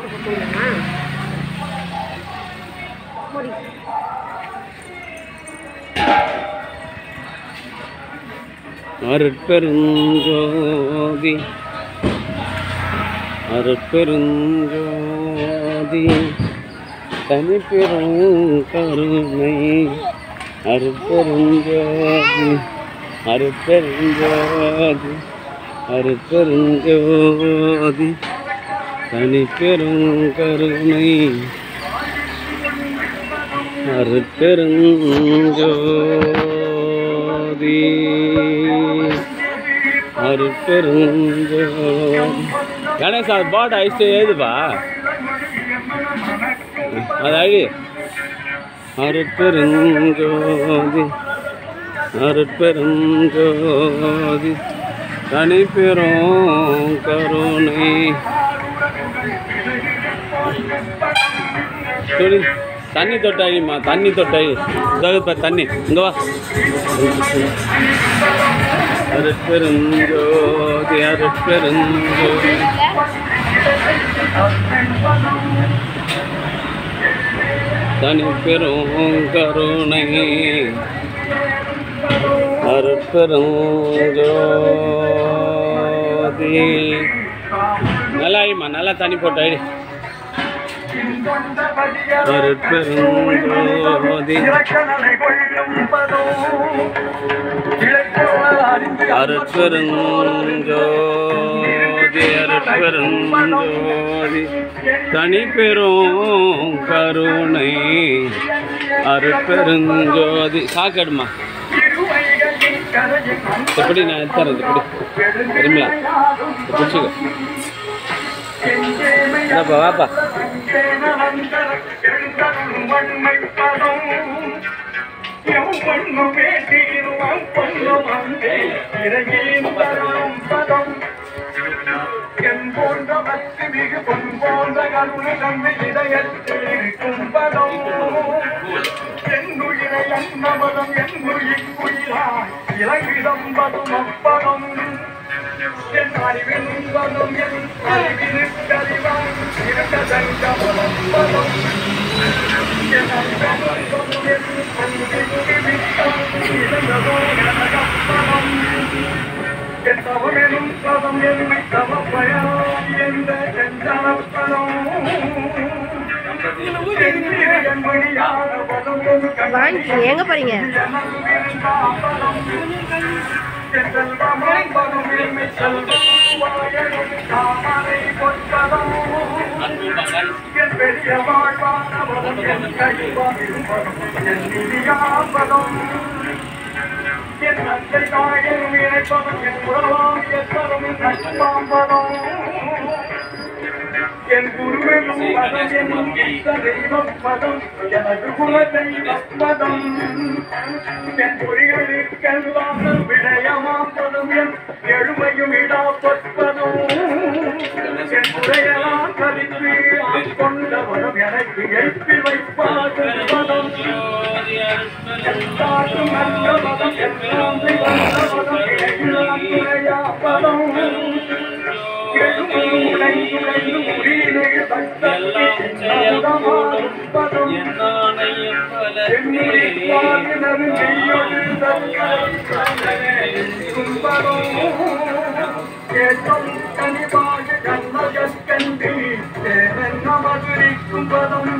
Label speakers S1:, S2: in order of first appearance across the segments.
S1: போட்டு கொடுத்துருங்கம்மா.
S2: அருட்பெருஞ்சோதி அருட்பெருஞ்சோதி தனிப்பெரும் கருணை அருட்பெருஞ்சோதி அருட்பெருஞ்சோதி அருட்பெருஞ்சோதி தனிப்பெரும் கருணை அருட்பெருஞ்சோதி அருட்பெருஞ்சோதி. கணேஷ் அது பாட்டு ஐஸ்ட்டு ஏதுப்பா அது அழி. அருட்பெருஞ்சோதி அருட்பெருஞ்சோதி தனிப்பெரும் கருணை. சொல்லி தண்ணி தொட்டாயிம்மா, தண்ணி தொட்டாயி இப்போ தண்ணி இங்கே வா. அருட்பெருஞ்சோதி அருட்பெருஞ்சோதி தனிப்பெரும் கருணை அருட்பெருஞ்சோதி. நல்லா ஆயிம்மா, நல்லா தண்ணி போட்டாயி. அருட்பெருஞ்சோதி அருட்பெருஞ்சோதி அருட்பெருஞ்சோதி தனிப்பெரும் கருணை அருட்பெருஞ்சோதி. சாக்கடுமா எப்படி நான் எடுத்துறேன், இப்படி திரும்பலா பிடிச்சிக்கோ. வாப்பா வாப்பா.
S1: எங்க போறீங்க?
S3: என் குருவெனும் பதம் என்னும் தெய்வம் பதம் எனது குல தெய்வம் பதம் என் பொறிகளுக்கெல்லாம் விடயமாம் பதம் என் எழுமையும் இடா பொற்பதும் என் முறையெல்லாம் கருத்து கொண்ட பதம் எனக்கு எழுப்பி வைப்பாது பதம் எல்லாரும் நல்ல பதம் எல்லாம் பதம் மதுரிக்கும் பதம்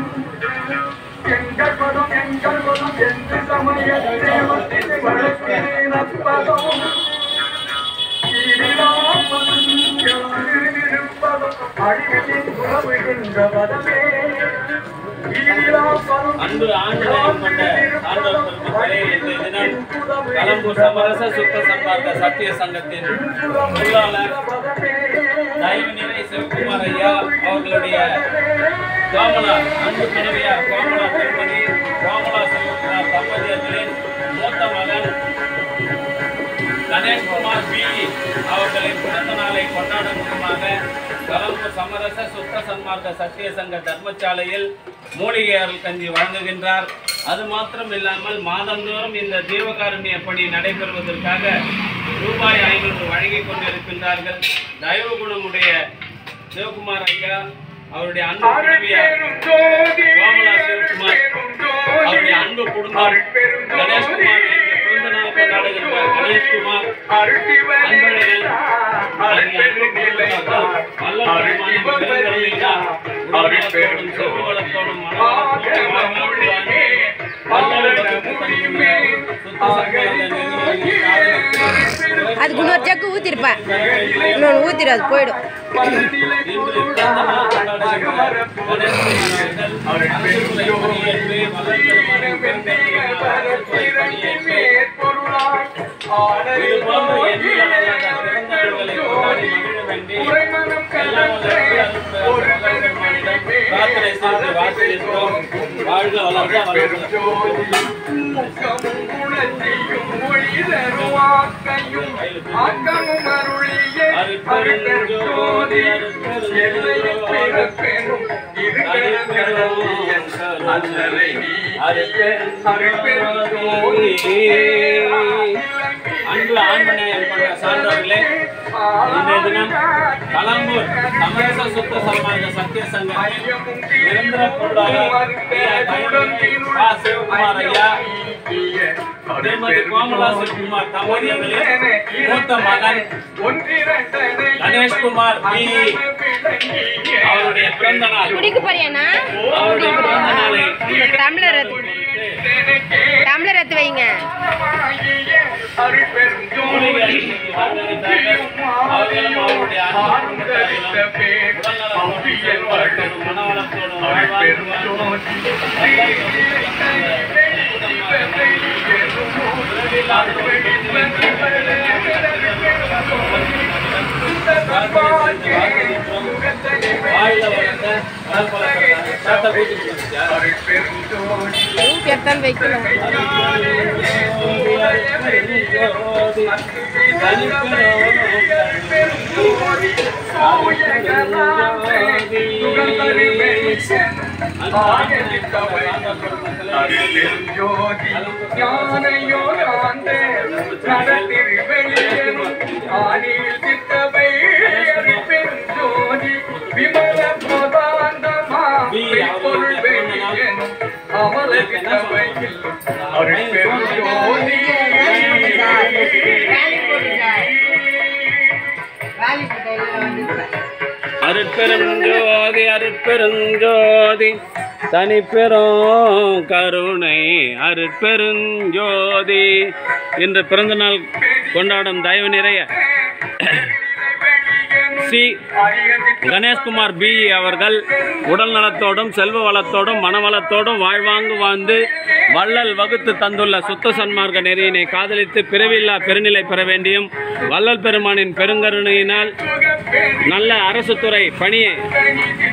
S3: எங்கள் பதம் எங்கள் பதம் என்று சமயத்தை வளர்க்கிறேன் அப்பதம்
S2: அன்பு ஆஞ்சநேயம் கொண்ட சான்றோர்களுக்கு இந்த தினம் கலம்பூர் சமரச சுத்த சன்மார்க்க சத்திய சங்கத்தின் பொருளாளர் தயவுநிலை சிவகுமார் ஐயா அவர்களுடைய கோமலா அன்பு துணைவியார் கோமலா திருமதி கோமலா சிவகுமார் தம்பதியர்களின் மூத்த மகன் கணேஷ்குமார் பி அவர்களின் பிறந்த நாளை கொண்டாடும் விதமாக கலம்பூர் சமரச சுத்த சன்மார்க்க சத்திய சங்க தர்மசாலையில் மூலிகை அருள் கஞ்சி வழங்குகின்றார். அது மாத்திரம் இல்லாமல் மாதந்தோறும் இந்த ஜீவகாருண்ய பணி நடைபெறுவதற்காக ரூபாய் 500 வழங்கிக் கொண்டிருக்கின்றார்கள். தயவு குணமுடைய சிவகுமார் ஐயா அவருடைய அன்பு துணைவியார் கோமலா சிவகுமார், அவருடைய அன்பு குடும்பம் கணேஷ்குமார், பிறந்த நாள் கொண்டாடுகின்ற கணேஷ்குமார், அன்பழகன், செல்வவளத்தோடும்
S1: அதுக்கு இன்னொரு ஜக்கு ஊத்திருப்பேன், இன்னொன்று ஊத்திரு அது போயிடும்.
S2: வாழ்க வளர்க அன்பு ஆண்மனையில் கொண்ட சான்றோர்களே, இன்றைய தினம் கலம்பூர் சமரச சுத்த சன்மார்க்க சத்திய சங்கத்தின் நிரந்தர பொருளாளர் சிவகுமார் ஐயா, திருமதி கோமலா சிவகுமார் தம்பதியர்களின் மூத்த மகன் கணேஷ்குமார் பி. அவருடைய பிறந்த நாள், அவருடைய பிறந்த நாளை
S1: டம்ளர் எடுத்து வைங்க.
S2: அவர்களும் அவருடைய மனவளத்தோடும்
S1: வைக்கணும்.
S2: அருட்பெருஞ்சோதி அருட்பெருஞ்சோதி தனிப்பெரும் கருணை அருட்பெருஞ்சோதி. இன்று பிறந்த நாள் கொண்டாடும் தயவு நிறைய சி. கணேஷ்குமார் பி. அவர்கள் உடல் நலத்தோடும் செல்வ வளத்தோடும் மனவளத்தோடும் வாழ்வாங்கு வாழ்ந்து வள்ளல் வகுத்து தந்துள்ள சுத்த சன்மார்க்க நெறியினை காதலித்து பிறவில்லா பெருநிலை பெற வேண்டியும் வள்ளல் பெருமானின் பெருங்கருணையினால் நல்ல அரசு துறை பணியை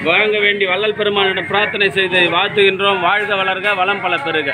S2: வழங்க வேண்டி வள்ளல் பெருமானிடம் பிரார்த்தனை செய்து வாழ்த்துகின்றோம். வாழ்க வளர்க, வளம் பல பெறுக.